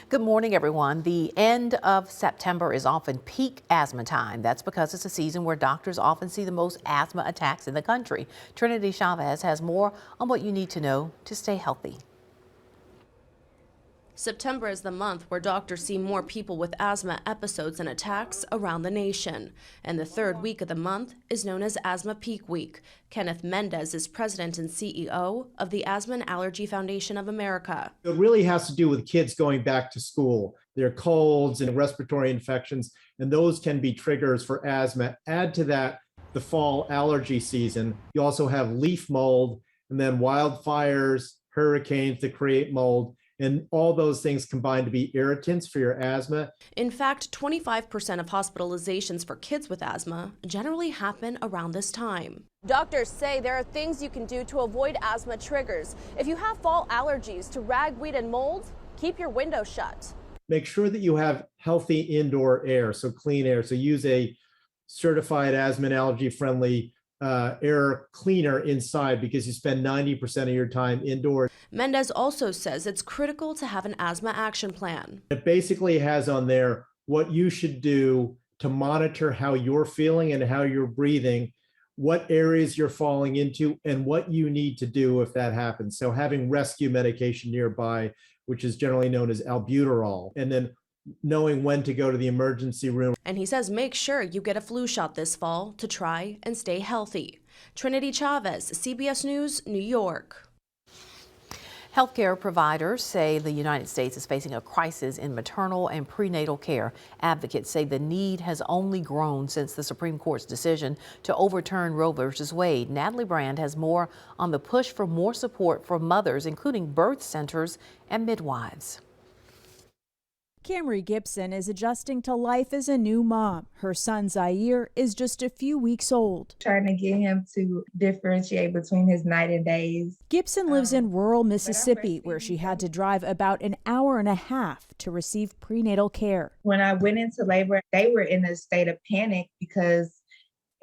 Good morning, everyone. The end of September is often peak asthma time. That's because it's a season where doctors often see the most asthma attacks in the country. Trinity Chavez has more on what you need to know to stay healthy. September is the month where doctors see more people with asthma episodes and attacks around the nation. And the third week of the month is known as Asthma Peak Week. Kenneth Mendez is president and CEO of the Asthma and Allergy Foundation of America. It really has to do with kids going back to school. Their colds and respiratory infections, and those can be triggers for asthma. Add to that the fall allergy season. You also have leaf mold, and then wildfires, hurricanes that create mold. And all those things combine to be irritants for your asthma. In fact, 25% of hospitalizations for kids with asthma generally happen around this time. Doctors say there are things you can do to avoid asthma triggers. If you have fall allergies to ragweed and mold, keep your windows shut. Make sure that you have healthy indoor air, so clean air. So use a certified asthma and allergy friendly air cleaner inside, because you spend 90% of your time indoors. Mendez also says it's critical to have an asthma action plan. It basically has on there what you should do to monitor how you're feeling and how you're breathing, what areas you're falling into, and what you need to do if that happens. So having rescue medication nearby, which is generally known as albuterol, and then knowing when to go to the emergency room. And he says make sure you get a flu shot this fall to try and stay healthy. Trinity Chavez, CBS News, New York. Healthcare providers say the United States is facing a crisis in maternal and prenatal care. Advocates say the need has only grown since the Supreme Court's decision to overturn Roe v. Wade. Natalie Brand has more on the push for more support for mothers, including birth centers and midwives. Camry Gibson is adjusting to life as a new mom. Her son Zaire is just a few weeks old. Trying to get him to differentiate between his night and days. Gibson lives in rural Mississippi, where she had to drive about an hour and a half to receive prenatal care. When I went into labor, they were in a state of panic because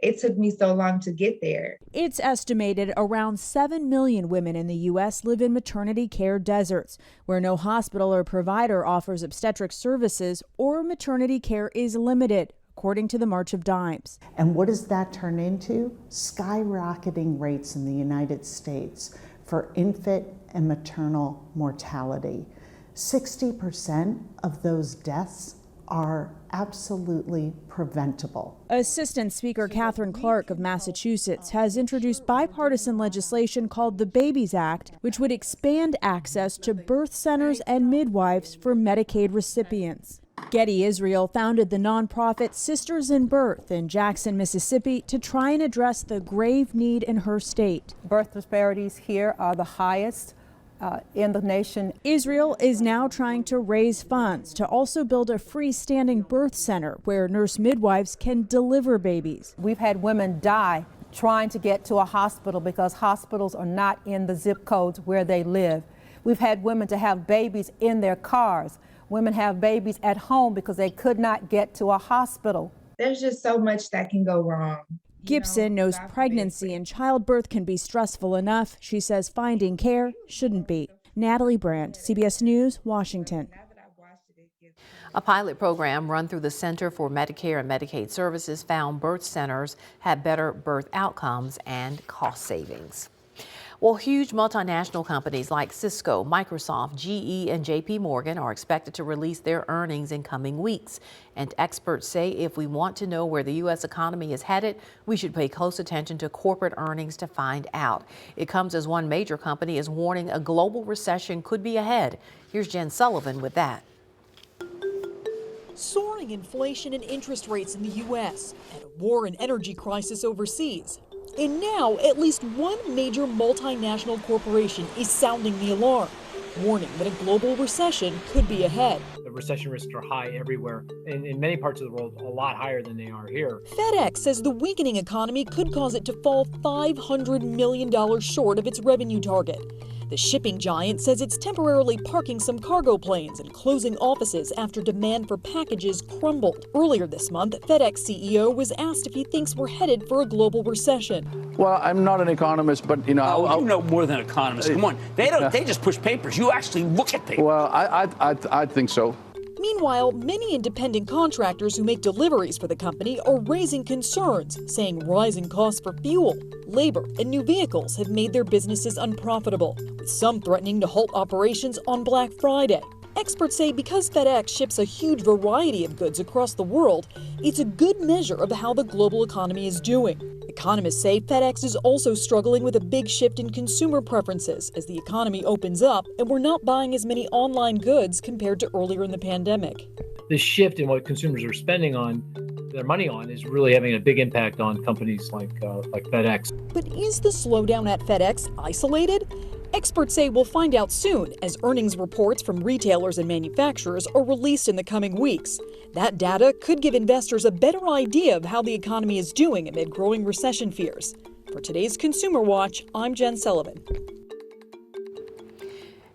it took me so long to get there. It's estimated around 7 million women in the U.S. live in maternity care deserts, where no hospital or provider offers obstetric services or maternity care is limited, according to the March of Dimes. And what does that turn into? Skyrocketing rates in the United States for infant and maternal mortality. 60% of those deaths are absolutely preventable. Assistant Speaker Catherine Clark of Massachusetts has introduced bipartisan legislation called the Babies Act, which would expand access to birth centers and midwives for Medicaid recipients. Getty Israel founded the nonprofit Sisters in Birth in Jackson, Mississippi, to try and address the grave need in her state. Birth disparities here are the highest in the nation. Israel is now trying to raise funds to also build a freestanding birth center where nurse midwives can deliver babies. We've had women die trying to get to a hospital because hospitals are not in the zip codes where they live. We've had women to have babies in their cars. Women have babies at home because they could not get to a hospital. There's just so much that can go wrong. Gibson knows pregnancy and childbirth can be stressful enough. She says finding care shouldn't be. Natalie Brandt, CBS News, Washington. A pilot program run through the Center for Medicare and Medicaid Services found birth centers had better birth outcomes and cost savings. Well, huge multinational companies like Cisco, Microsoft, GE, and JP Morgan are expected to release their earnings in coming weeks. And experts say if we want to know where the U.S. economy is headed, we should pay close attention to corporate earnings to find out. It comes as one major company is warning a global recession could be ahead. Here's Jen Sullivan with that. Soaring inflation and interest rates in the U.S. and a war and energy crisis overseas. And now, at least one major multinational corporation is sounding the alarm, warning that a global recession could be ahead. The recession risks are high everywhere, and in many parts of the world, a lot higher than they are here. FedEx says the weakening economy could cause it to fall $500 million short of its revenue target. The shipping giant says it's temporarily parking some cargo planes and closing offices after demand for packages crumbled. Earlier this month, FedEx CEO was asked if he thinks we're headed for a global recession. Well, I'm not an economist, but, you know... you know more than economists. Come on. They just push papers. You actually look at papers. Well, I think so. Meanwhile, many independent contractors who make deliveries for the company are raising concerns, saying rising costs for fuel, labor, and new vehicles have made their businesses unprofitable, with some threatening to halt operations on Black Friday. Experts say because FedEx ships a huge variety of goods across the world, it's a good measure of how the global economy is doing. Economists say FedEx is also struggling with a big shift in consumer preferences as the economy opens up and we're not buying as many online goods compared to earlier in the pandemic. This shift in what consumers are spending on their money on is really having a big impact on companies like FedEx. But is the slowdown at FedEx isolated? Experts say we'll find out soon as earnings reports from retailers and manufacturers are released in the coming weeks. That data could give investors a better idea of how the economy is doing amid growing recession fears. For today's Consumer Watch, I'm Jen Sullivan.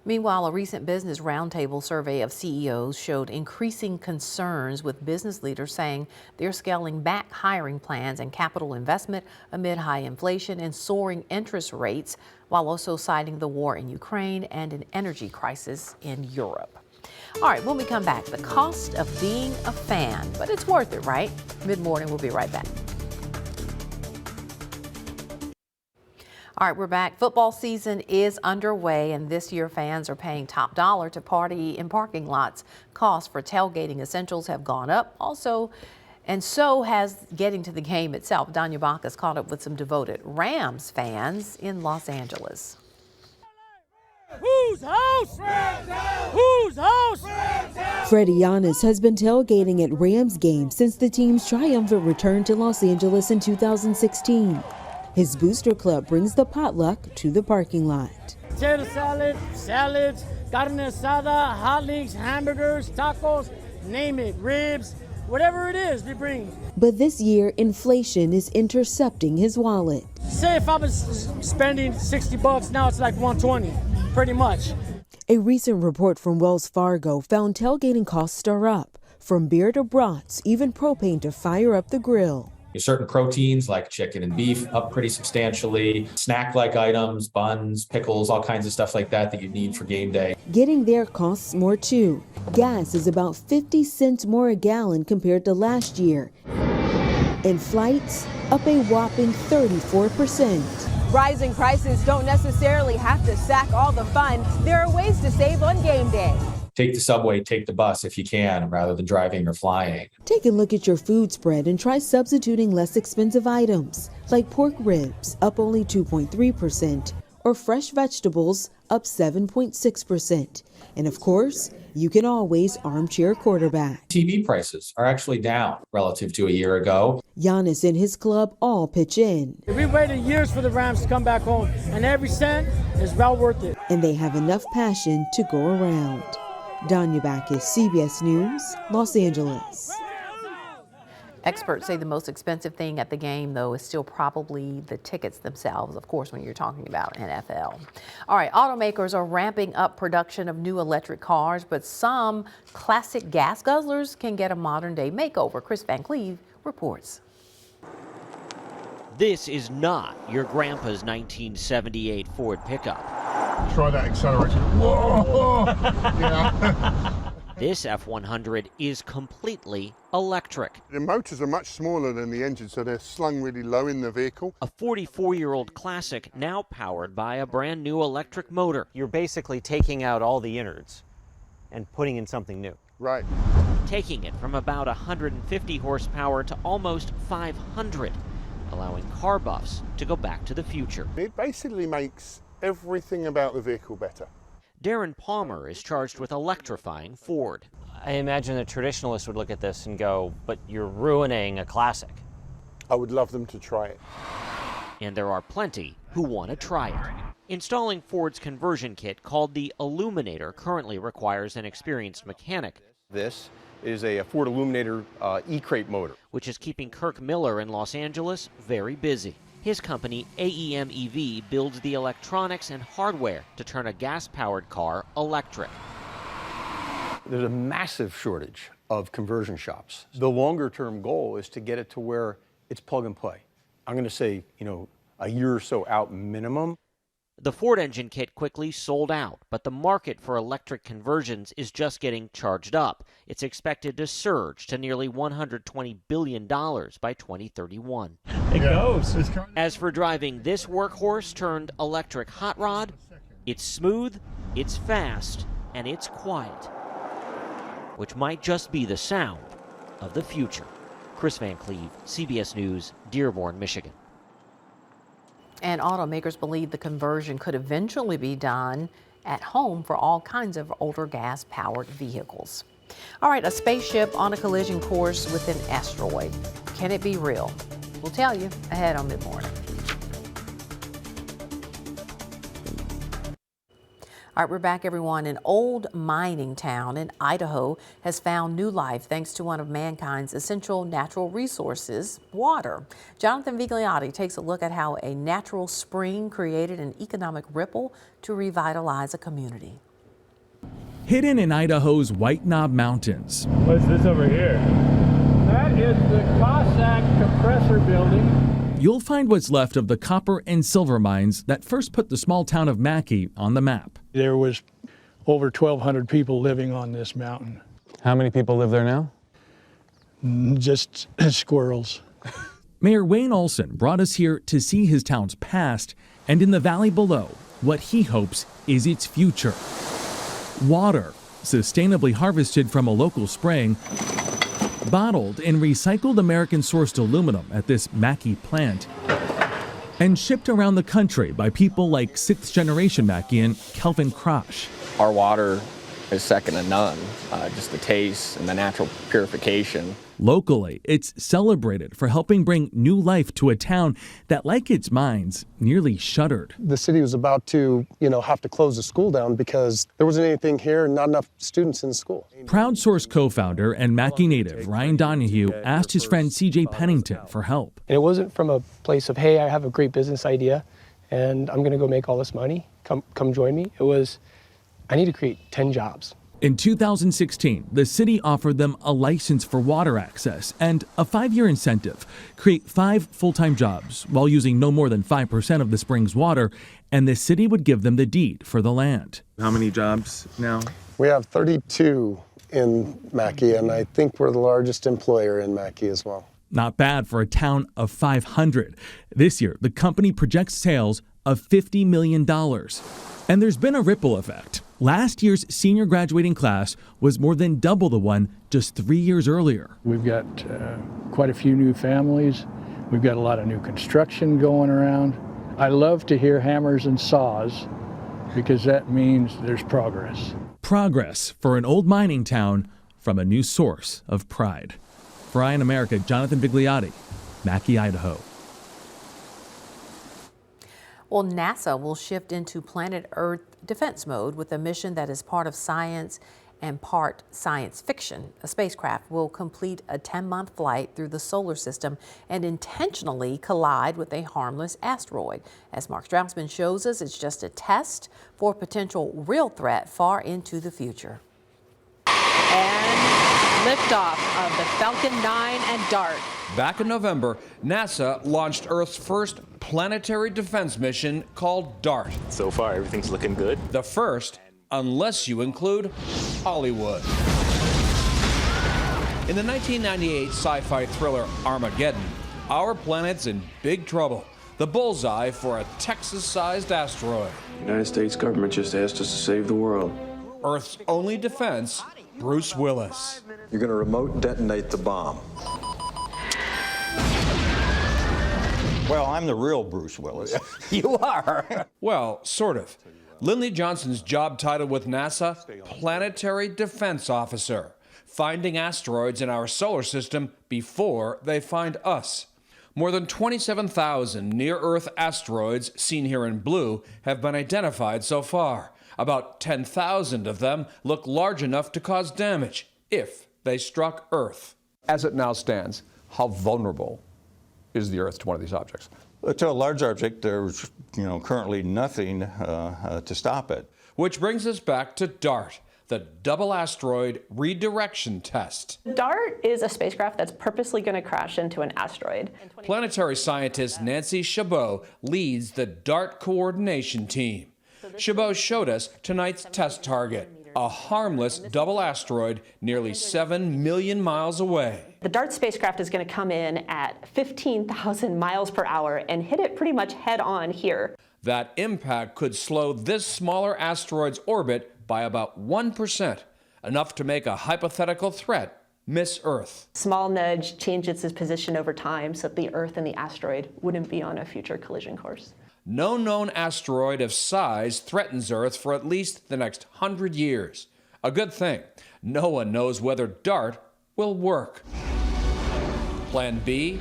Meanwhile, a recent business roundtable survey of CEOs showed increasing concerns, with business leaders saying they're scaling back hiring plans and capital investment amid high inflation and soaring interest rates, while also citing the war in Ukraine and an energy crisis in Europe. All right, when we come back, the cost of being a fan, but it's worth it, right? Mid-morning, we'll be right back. All right, we're back. Football season is underway, and this year fans are paying top dollar to party in parking lots. Costs for tailgating essentials have gone up also, and so has getting to the game itself. Danya Bacchus caught up with some devoted Rams fans in Los Angeles. Whose house? Whose house? Freddie Giannis has been tailgating at Rams games since the team's triumphant return to Los Angeles in 2016. His booster club brings the potluck to the parking lot. Potato salad, salads, carne asada, hot links, hamburgers, tacos, name it, ribs, whatever it is, they bring. But this year, inflation is intercepting his wallet. Say if I was spending $60, now it's like $120, pretty much. A recent report from Wells Fargo found tailgating costs are up, from beer to brats, even propane to fire up the grill. Certain proteins like chicken and beef up pretty substantially, snack-like items, buns, pickles, all kinds of stuff like that you need for game day. Getting there costs more too. Gas is about 50 cents more a gallon compared to last year. And flights up a whopping 34%. Rising prices don't necessarily have to sack all the fun. There are ways to save on game day. Take the subway, take the bus if you can, rather than driving or flying. Take a look at your food spread and try substituting less expensive items, like pork ribs, up only 2.3%, or fresh vegetables, up 7.6%. And of course, you can always armchair quarterback. TV prices are actually down relative to a year ago. Giannis and his club all pitch in. We waited years for the Rams to come back home, and every cent is well worth it. And they have enough passion to go around. Danya Bacchus, CBS News, Los Angeles. Experts say the most expensive thing at the game, though, is still probably the tickets themselves, of course, when you're talking about NFL. All right, automakers are ramping up production of new electric cars, but some classic gas guzzlers can get a modern-day makeover. Chris Van Cleve reports. This is not your grandpa's 1978 Ford pickup. Try that acceleration. Whoa! Yeah. This F100 is completely electric. The motors are much smaller than the engine, so they're slung really low in the vehicle. A 44-year-old classic now powered by a brand new electric motor. You're basically taking out all the innards and putting in something new. Right. Taking it from about 150 horsepower to almost 500, allowing car buffs to go back to the future. It basically makes everything about the vehicle better. Darren Palmer is charged with electrifying Ford. I imagine a traditionalist would look at this and go, but you're ruining a classic. I would love them to try it. And there are plenty who want to try it. Installing Ford's conversion kit, called the Illuminator, currently requires an experienced mechanic. This is a Ford Illuminator E-Crate motor, which is keeping Kirk Miller in Los Angeles very busy. His company, AEM EV, builds the electronics and hardware to turn a gas-powered car electric. There's a massive shortage of conversion shops. The longer-term goal is to get it to where it's plug and play. I'm going to say, a year or so out minimum. The Ford engine kit quickly sold out, but the market for electric conversions is just getting charged up. It's expected to surge to nearly $120 billion by 2031. It goes. As for driving this workhorse turned electric hot rod, it's smooth, it's fast, and it's quiet, which might just be the sound of the future. Chris Van Cleve, CBS News, Dearborn, Michigan. And automakers believe the conversion could eventually be done at home for all kinds of older gas-powered vehicles. All right, a spaceship on a collision course with an asteroid. Can it be real? We'll tell you ahead on Mid-Morning. All right, we're back, everyone. An old mining town in Idaho has found new life thanks to one of mankind's essential natural resources, water. Jonathan Vigliotti takes a look at how a natural spring created an economic ripple to revitalize a community. Hidden in Idaho's White Knob Mountains. What's this over here? That is the Cossack compressor building. You'll find what's left of the copper and silver mines that first put the small town of Mackay on the map. There was over 1,200 people living on this mountain. How many people live there now? Just squirrels. Mayor Wayne Olson brought us here to see his town's past and in the valley below, what he hopes is its future. Water, sustainably harvested from a local spring, bottled in recycled American-sourced aluminum at this Mackay plant, and shipped around the country by people like sixth-generation Mackeyan Kelvin Krosh. Our water is second to none, just the taste and the natural purification. Locally, it's celebrated for helping bring new life to a town that, like its mines, nearly shuttered. The city was about to, have to close the school down because there wasn't anything here and not enough students in the school. Proud Source co-founder and Mackay native Ryan Donahue asked his friend C.J. Pennington for help. And it wasn't from a place of, hey, I have a great business idea and I'm going to go make all this money. Come join me. It was, I need to create 10 jobs. In 2016, the city offered them a license for water access and a 5-year incentive. Create 5 full-time jobs while using no more than 5% of the spring's water, and the city would give them the deed for the land. How many jobs now? We have 32 in Mackay, and I think we're the largest employer in Mackay as well. Not bad for a town of 500. This year, the company projects sales of $50 million. And there's been a ripple effect. Last year's senior graduating class was more than double the one just 3 years earlier. We've got quite a few new families. We've got a lot of new construction going around. I love to hear hammers and saws because that means there's progress. Progress for an old mining town from a new source of pride. For Eye on America, Jonathan Vigliotti, Mackay, Idaho. Well, NASA will shift into planet Earth defense mode with a mission that is part of science and part science fiction. A spacecraft will complete a 10-month flight through the solar system and intentionally collide with a harmless asteroid. As Mark Strausman shows us, it's just a test for a potential real threat far into the future. And liftoff of the Falcon 9 and DART. Back in November, NASA launched Earth's first planetary defense mission called DART. So far, everything's looking good. The first, unless you include Hollywood. In the 1998 sci-fi thriller Armageddon, our planet's in big trouble. The bullseye for a Texas-sized asteroid. The United States government just asked us to save the world. Earth's only defense, Bruce Willis. You're going to remote detonate the bomb. Well, I'm the real Bruce Willis. You are. Well, sort of. Lindley Johnson's job title with NASA, Planetary Defense Officer, finding asteroids in our solar system before they find us. More than 27,000 near-Earth asteroids, seen here in blue, have been identified so far. About 10,000 of them look large enough to cause damage if they struck Earth. As it now stands, how vulnerable is the Earth to one of these objects? To a large object, there's currently nothing to stop it. Which brings us back to DART, the Double Asteroid Redirection Test. DART is a spacecraft that's purposely going to crash into an asteroid. Planetary scientist Nancy Chabot leads the DART coordination team. Chabot showed us tonight's test target, a harmless double asteroid nearly 7 million miles away. The DART spacecraft is going to come in at 15,000 miles per hour and hit it pretty much head on here. That impact could slow this smaller asteroid's orbit by about 1%, enough to make a hypothetical threat miss Earth. Small nudge changes its position over time so that the Earth and the asteroid wouldn't be on a future collision course. No known asteroid of size threatens Earth for at least the next 100 years. A good thing. No one knows whether DART will work. Plan B?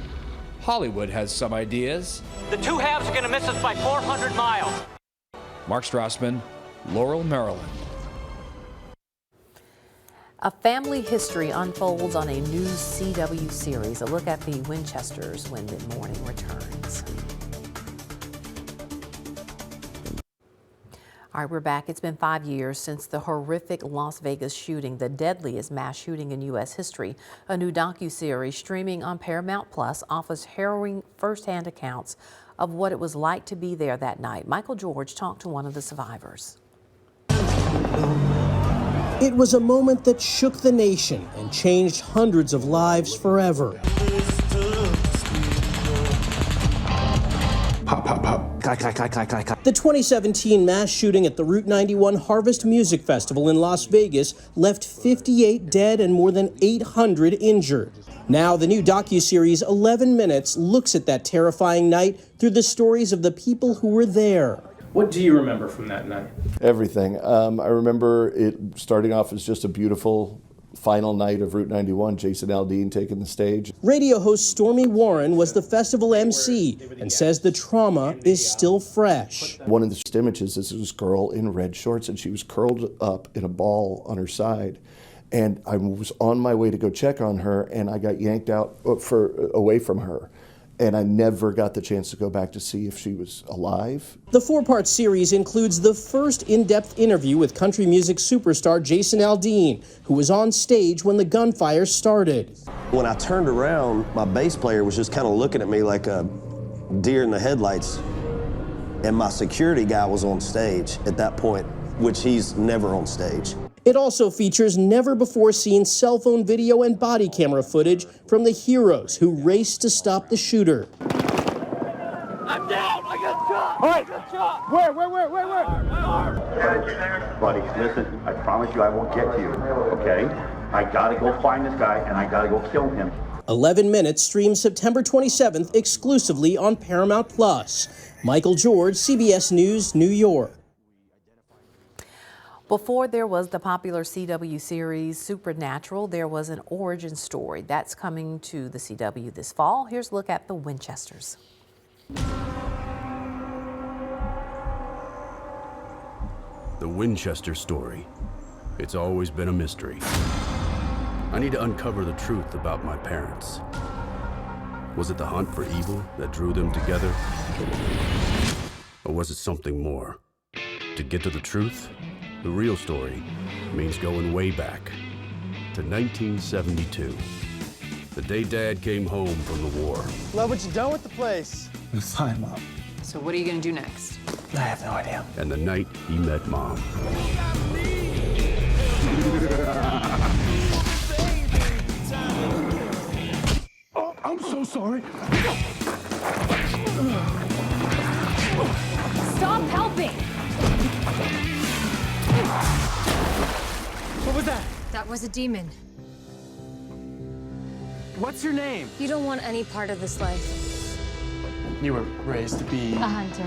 Hollywood has some ideas. The two halves are going to miss us by 400 miles. Mark Strassman, Laurel, Maryland. A family history unfolds on a new CW series. A look at the Winchesters when mid-morning returns. All right, we're back. It's been 5 years since the horrific Las Vegas shooting, the deadliest mass shooting in U.S. history. A new docuseries streaming on Paramount Plus offers harrowing firsthand accounts of what it was like to be there that night. Michael George talked to one of the survivors. It was a moment that shook the nation and changed hundreds of lives forever. Pop, pop, pop. The 2017 mass shooting at the Route 91 Harvest Music Festival in Las Vegas left 58 dead and more than 800 injured. Now the new docuseries 11 Minutes looks at that terrifying night through the stories of the people who were there. What do you remember from that night? Everything. I remember it starting off as just a beautiful final night of Route 91, Jason Aldean taking the stage. Radio host Stormy Warren was the festival MC and says the trauma is still fresh. One of the images is this girl in red shorts, and she was curled up in a ball on her side. And I was on my way to go check on her, and I got yanked out away from her. And I never got the chance to go back to see if she was alive. The four-part series includes the first in-depth interview with country music superstar Jason Aldean, who was on stage when the gunfire started. When I turned around, my bass player was just kind of looking at me like a deer in the headlights. And my security guy was on stage at that point, which he's never on stage. It also features never-before-seen cell phone video and body camera footage from the heroes who raced to stop the shooter. I'm down! I got shot! All right. I got shot! Where? Buddy, listen, I promise you I won't get to you, okay? I gotta go find this guy and I gotta go kill him. 11 Minutes streams September 27th exclusively on Paramount Plus. Michael George, CBS News, New York. Before there was the popular CW series Supernatural, there was an origin story. That's coming to the CW this fall. Here's a look at the Winchesters. The Winchester story. It's always been a mystery. I need to uncover the truth about my parents. Was it the hunt for evil that drew them together? Or was it something more? To get to the truth, the real story means going way back to 1972, the day Dad came home from the war. Love what you done with the place. It's fine, Mom. So what are you going to do next? I have no idea. And the night he met Mom. Oh, I'm so sorry. Stop helping! What was that? That was a demon. What's your name? You don't want any part of this life. You were raised to be A hunter.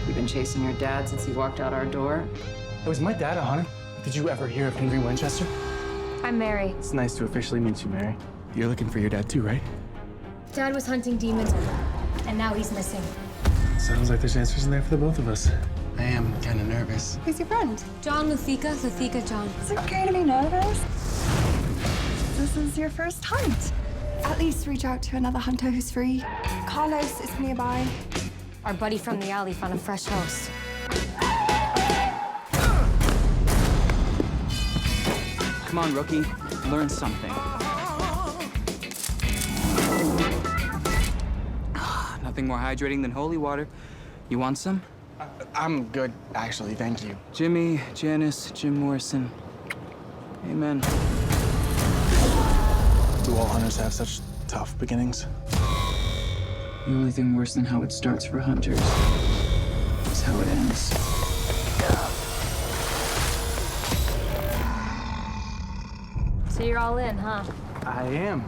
You've been chasing your dad since he walked out our door? Was my dad a hunter? Did you ever hear of Henry Winchester? I'm Mary. It's nice to officially meet you, Mary. You're looking for your dad too, right? Dad was hunting demons, and now he's missing. Sounds like there's answers in there for the both of us. I am kind of nervous. Who's your friend? John Luthika, Luthika John. Is it okay to be nervous? This is your first hunt. At least reach out to another hunter who's free. Carlos is nearby. Our buddy from the alley found a fresh host. Come on, rookie. Learn something. Nothing more hydrating than holy water. You want some? I'm good, actually, thank you. Jimmy, Janice, Jim Morrison. Amen. Do all hunters have such tough beginnings? The only thing worse than how it starts for hunters is how it ends. So you're all in, huh? I am.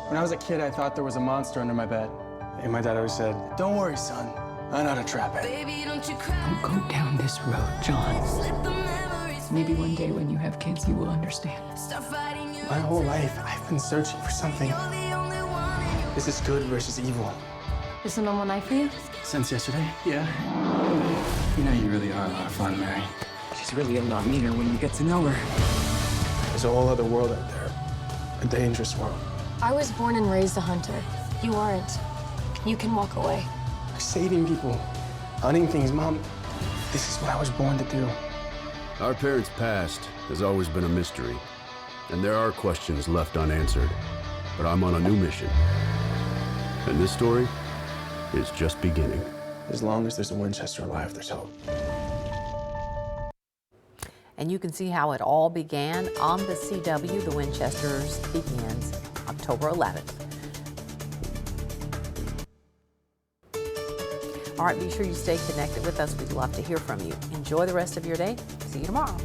When I was a kid, I thought there was a monster under my bed. And my dad always said, "Don't worry, son. I know how to trap it." Don't go down this road, John. Maybe one day when you have kids, you will understand. My whole life, I've been searching for something. This is good versus evil. Is the normal night for you? Since yesterday, yeah. You know, you really are a lot of fun, Mary. She's really a lot meaner when you get to know her. There's a whole other world out there. A dangerous world. I was born and raised a hunter. You aren't. You can walk away. Saving people, hunting things, Mom. This is what I was born to do. Our parents' past has always been a mystery, and there are questions left unanswered. But I'm on a new mission, and this story is just beginning. As long as there's a Winchester alive, there's hope. And you can see how it all began on the CW. The Winchesters begins October 11th. All right, be sure you stay connected with us. We'd love to hear from you. Enjoy the rest of your day. See you tomorrow.